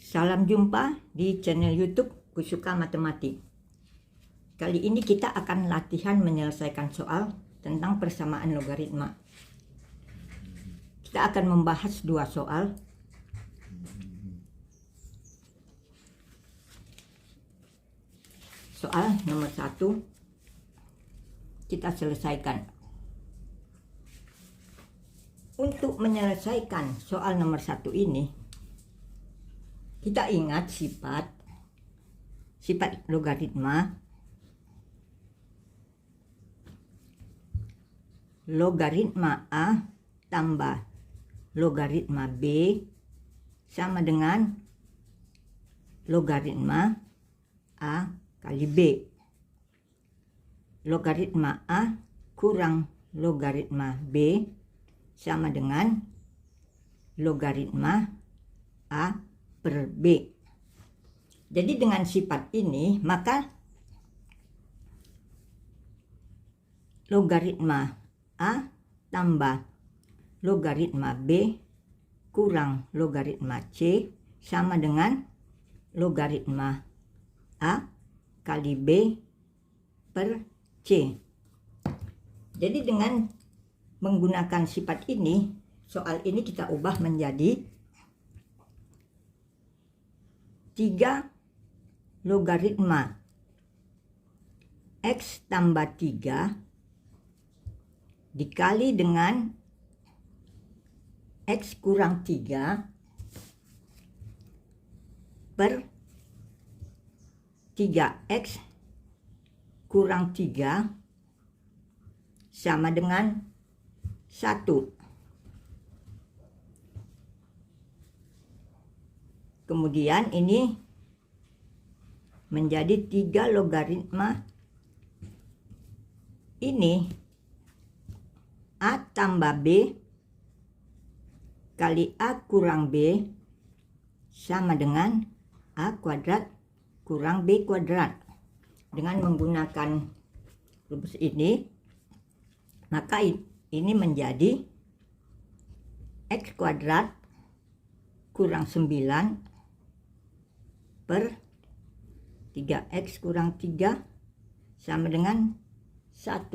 Salam jumpa di channel YouTube Kusuka Matematik. Kali ini kita akan latihan menyelesaikan soal tentang persamaan logaritma. Kita akan membahas dua soal. Soal nomor 1 kita selesaikan. Untuk menyelesaikan soal nomor 1 ini, kita ingat sifat logaritma. Logaritma A tambah logaritma B sama dengan logaritma A kali B. Logaritma A kurang logaritma B sama dengan logaritma A per B. Jadi dengan sifat ini, maka logaritma A tambah logaritma B kurang logaritma C sama dengan logaritma A kali B per C. Jadi dengan menggunakan sifat ini, soal ini kita ubah menjadi 3 logaritma X tambah 3 dikali dengan X kurang 3 per 3X kurang 3 sama dengan 1. Kemudian ini menjadi 3 logaritma ini A tambah B kali A kurang B sama dengan A kuadrat kurang B kuadrat. Dengan menggunakan rumus ini, maka ini menjadi X kuadrat kurang 9 per 3X kurang 3 sama dengan 1.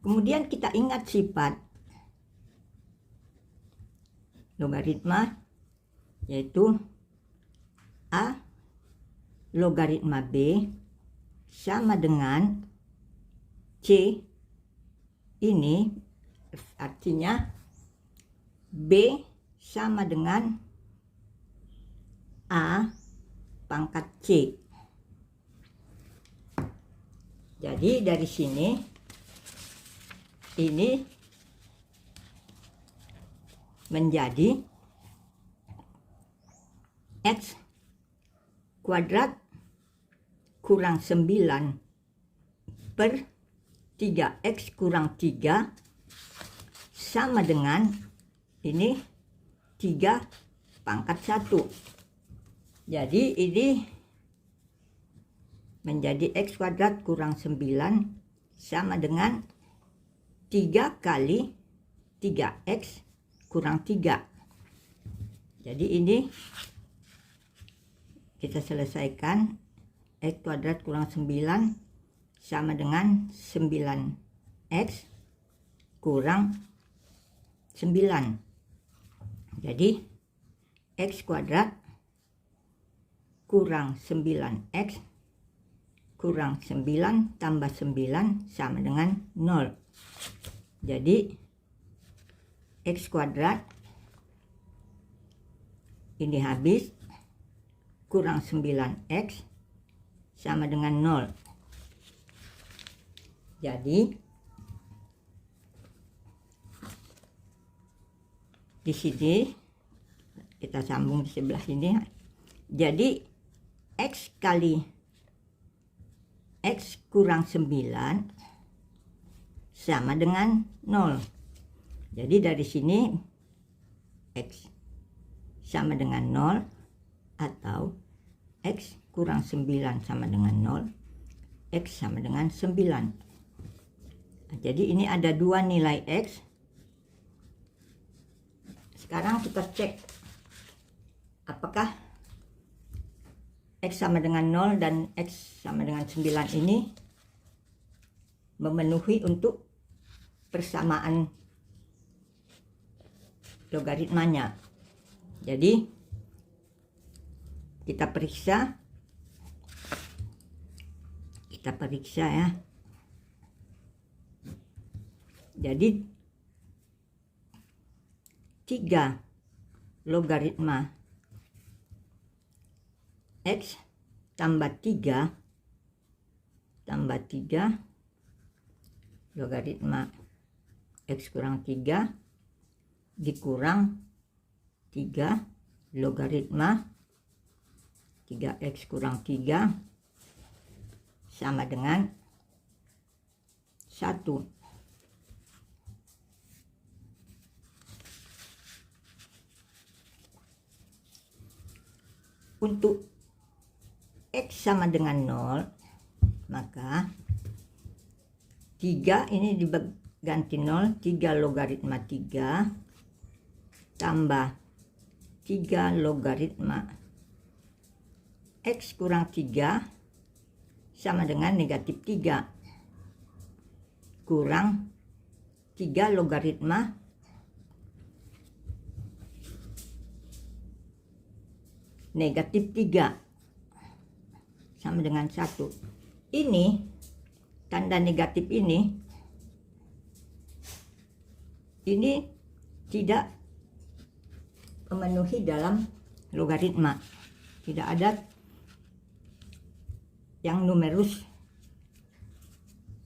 Kemudian kita ingat sifat logaritma, yaitu A logaritma B sama dengan C. Ini artinya B sama dengan A pangkat C. Jadi dari sini ini menjadi X kuadrat kurang 9 per 3X kurang 3 sama dengan ini 3 pangkat 1. Jadi ini menjadi X kuadrat kurang 9 sama dengan 3 kali 3X kurang 3. Jadi ini kita selesaikan. X kuadrat kurang 9 sama dengan 9X kurang 9. Jadi X kuadrat kurang 9X kurang 9 tambah 9 sama dengan 0. Jadi X kuadrat ini habis, kurang 9X sama dengan 0. Jadi di sini kita sambung di sebelah sini. Jadi X kali X kurang 9 sama dengan 0. Jadi dari sini X sama dengan 0 atau X kurang 9 sama dengan 0, X sama dengan 9. Nah, jadi ini ada 2 nilai X. Sekarang kita cek apakah X sama dengan 0 dan X sama dengan 9 ini memenuhi untuk persamaan logaritmanya. Jadi kita periksa ya. Jadi 3 logaritma X tambah 3 logaritma X kurang 3 dikurang 3 logaritma 3X kurang 3 sama dengan 1. Untuk X sama dengan 0, maka 3 ini diganti 0, 3 logaritma 3 tambah 3 logaritma X kurang 3 sama dengan negatif 3 kurang 3 logaritma negatif 3 sama dengan 1. Ini tanda negatif ini tidak memenuhi dalam logaritma. Tidak ada yang numerus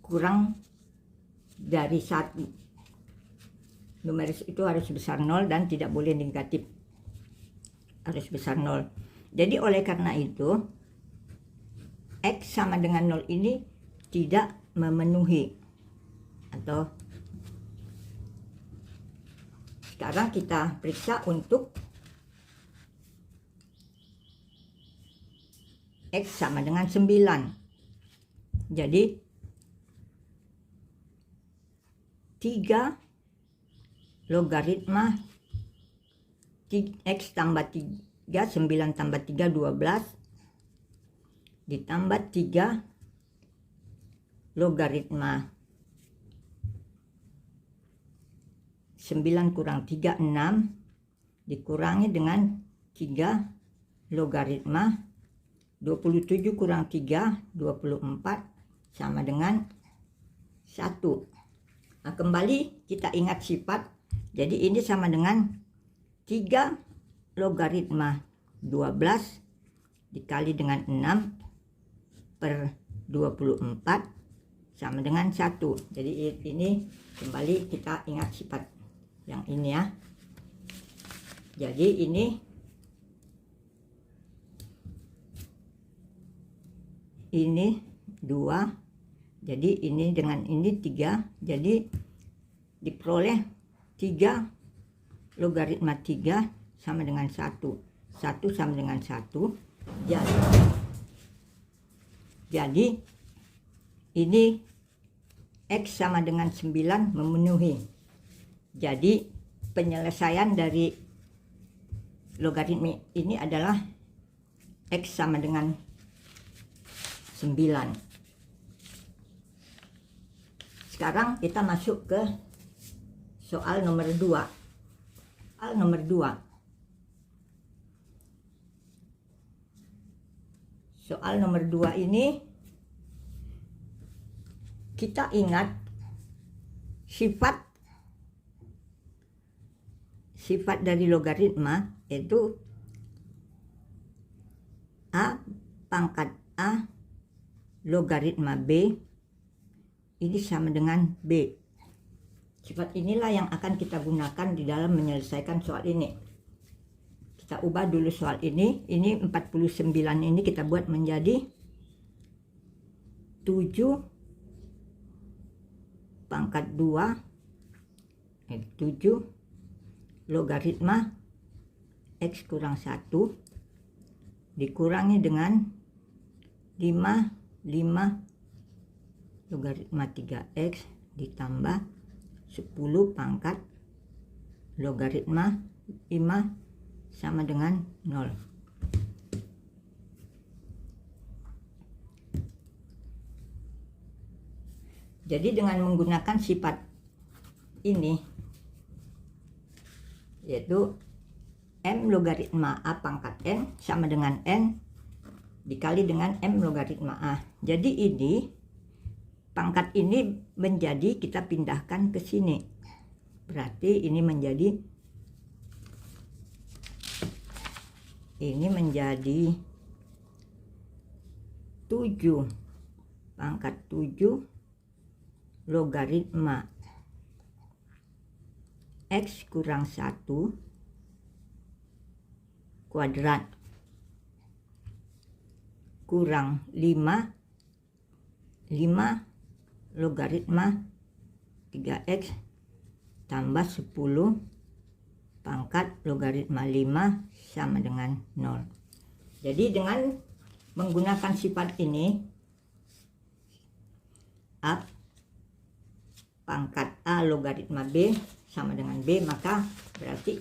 kurang dari 1. Numerus itu harus besar 0 dan tidak boleh negatif, harus besar 0. Jadi oleh karena itu X sama dengan 0 ini tidak memenuhi. Atau sekarang kita periksa untuk X sama dengan 9. Jadi 3 logaritma X tambah 3, 9 tambah 3, 12 ditambah 3 logaritma 9 kurang 3, 6 dikurangi dengan 3 logaritma 27 kurang 3, 24 sama dengan 1. Nah, kembali kita ingat sifat. Jadi ini sama dengan 3 logaritma 12 dikali dengan 6 per 24 sama dengan 1. Jadi ini kembali kita ingat sifat yang ini ya. Jadi ini ini 2, jadi ini dengan ini 3, jadi diperoleh 3 logaritma 3 sama dengan 1 sama dengan 1. Jadi ini X sama dengan 9 memenuhi. Jadi penyelesaian dari logaritma ini adalah X sama dengan 9. Sekarang kita masuk ke soal nomor 2. Soal nomor 2. Soal nomor 2 ini kita ingat sifat dari logaritma, yaitu A pangkat A logaritma B ini sama dengan B. Sifat inilah yang akan kita gunakan di dalam menyelesaikan soal ini. Kita ubah dulu soal ini 49 ini kita buat menjadi 7 pangkat 2 7 logaritma X kurang 1 dikurangi dengan 5 logaritma 3X ditambah 10 pangkat logaritma 5 sama dengan 0. Jadi dengan menggunakan sifat ini, yaitu M logaritma A pangkat N sama dengan N dikali dengan M logaritma A. Jadi ini pangkat ini menjadi, kita pindahkan ke sini. Berarti ini menjadi 7 pangkat 7 logaritma X kurang 1 kuadrat kurang 5 logaritma 3X tambah 10 pangkat logaritma 5 sama dengan 0. Jadi dengan menggunakan sifat ini, A pangkat A logaritma B sama dengan B, maka berarti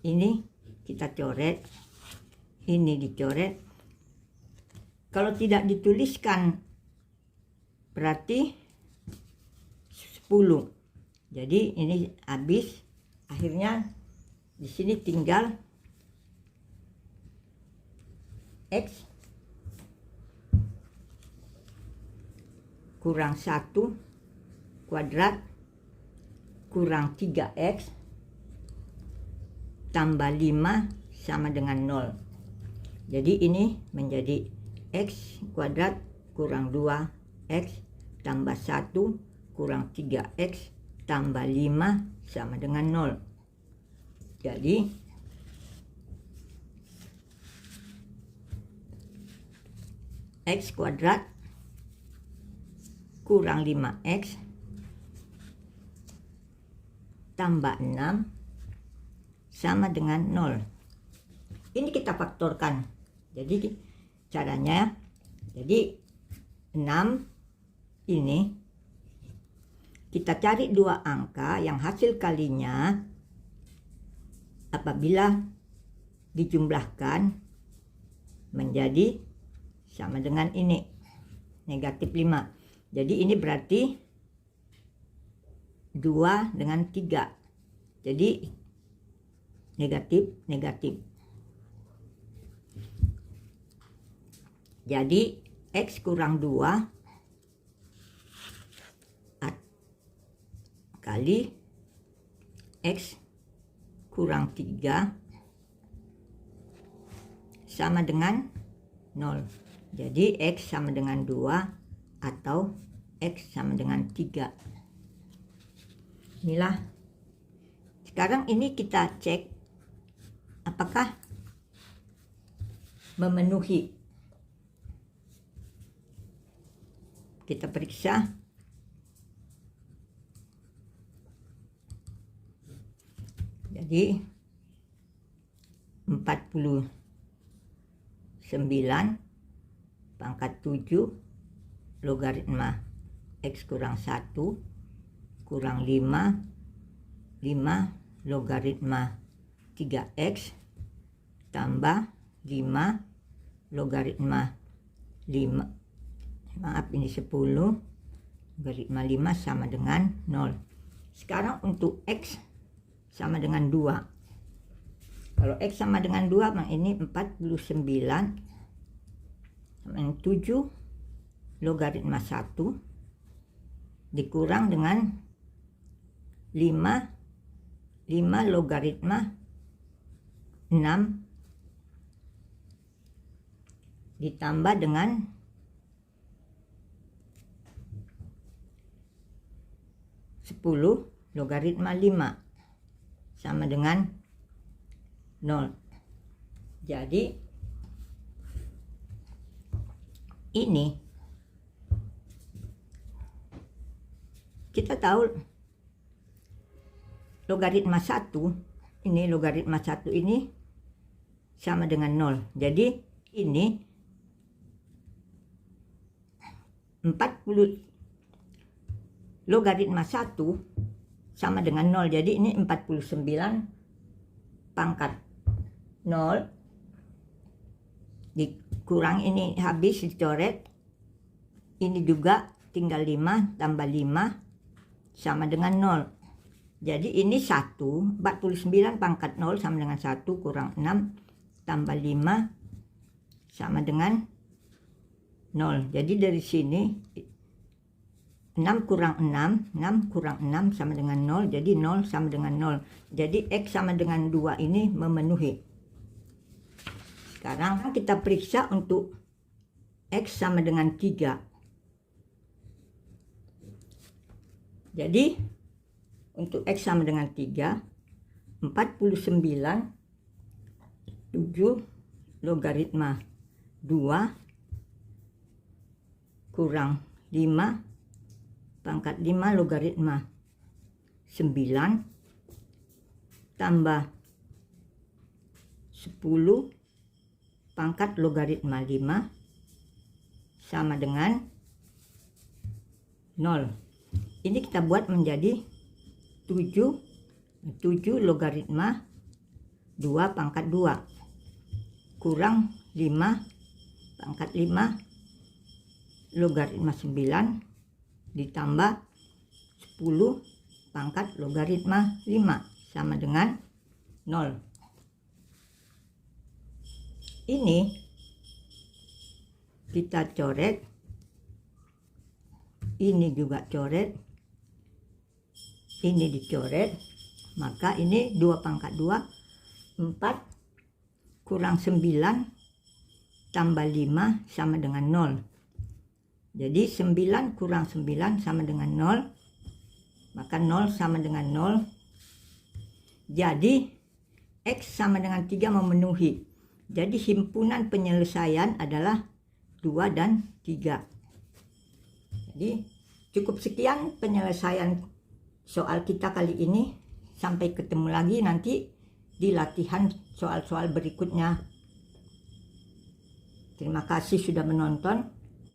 ini kita coret, ini dicoret. Kalau tidak dituliskan berarti 10. Jadi ini habis, akhirnya di sini tinggal X kurang 1 kuadrat kurang 3X tambah 5 sama dengan 0. Jadi ini menjadi X kuadrat kurang 2X tambah 1 kurang 3X tambah 5 sama dengan 0. Jadi X kuadrat kurang 5X tambah 6 sama dengan 0. Ini kita faktorkan. Jadi caranya, jadi 6 ini kita cari dua angka yang hasil kalinya apabila dijumlahkan menjadi sama dengan ini, negatif 5. Jadi ini berarti 2 dengan 3. Jadi negatif. Jadi X kurang 2 kali X kurang 3 sama dengan 0. Jadi X sama dengan 2 atau X sama dengan 3. Inilah. Sekarang ini kita cek apakah memenuhi. Kita periksa. Jadi 49 pangkat 7 logaritma X kurang 1 kurang 5 logaritma 3X tambah 5 logaritma 5, maaf ini 10 logaritma 5 sama dengan 0. Sekarang untuk X sama dengan 2. Kalau X sama dengan 2, maka ini 49 sama dengan 7 logaritma 1 dikurang dengan 5 logaritma 6 ditambah dengan 10 logaritma 5 sama dengan 0. Jadi ini kita tahu logaritma 1 ini, logaritma 1 ini sama dengan 0. Jadi ini 40 logaritma 1 sama dengan 0. Jadi ini 49 pangkat 0 dikurang ini habis dicoret. ini juga tinggal 5 tambah 5 sama dengan 0. Jadi ini 1, 49 pangkat 0 sama dengan 1 kurang 6 tambah 5 sama dengan 0. Jadi dari sini 6 kurang 6, 6 kurang 6 sama dengan 0, jadi 0 sama dengan 0. Jadi X sama dengan 2 ini memenuhi. Sekarang kita periksa untuk X sama dengan 3. Jadi untuk X sama dengan 3, 49 7 logaritma 2 kurang 5 pangkat 5 logaritma 9 tambah 10 pangkat logaritma 5 sama dengan 0. Ini kita buat menjadi 7 logaritma 2 pangkat 2 kurang 5 pangkat 5 logaritma 9 ditambah 10 pangkat logaritma 5 sama dengan 0. Ini kita coret, ini juga coret, ini dicoret, maka ini 2 pangkat 2, 4 kurang 9 tambah 5 sama dengan 0. Jadi 9 kurang 9 sama dengan 0, maka 0 sama dengan 0. Jadi X sama dengan 3 memenuhi. Jadi himpunan penyelesaian adalah 2 dan 3. Jadi cukup sekian penyelesaian soal kita kali ini. Sampai ketemu lagi nanti di latihan soal-soal berikutnya. Terima kasih sudah menonton.